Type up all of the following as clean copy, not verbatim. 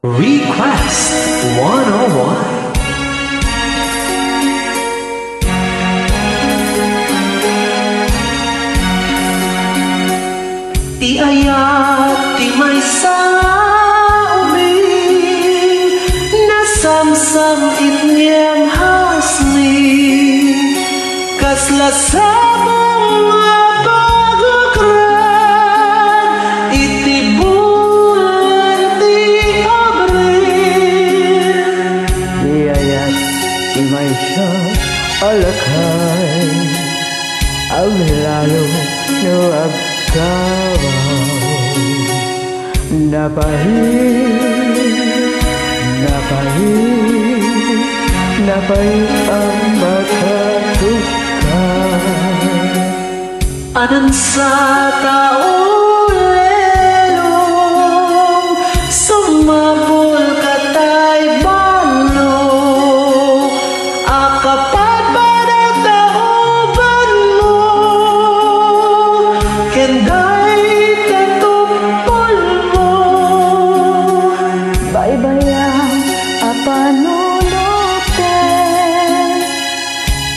Request 101. Ti ayat ti maysa umi nasamsam itnyam hasni kasla sabong pagukran itibulan ti abril. Ti ayat ti maysa alakay aglalo no kabaw napahit ang makatuka. Anan sa taulelong sumapul katay balo akapad ba ng tauban mo kenday tatupol mo Baybayang apanunutin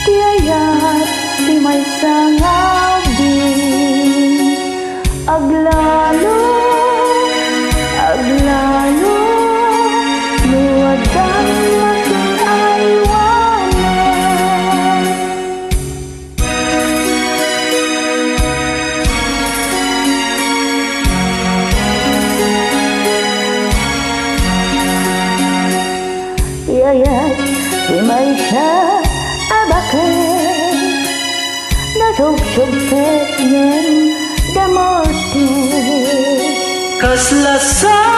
ti ayat ti maysa aglalo nuwadan makinaywanan. Iyayat di maysa abakay nasubsubtet nyen damoti kasla sa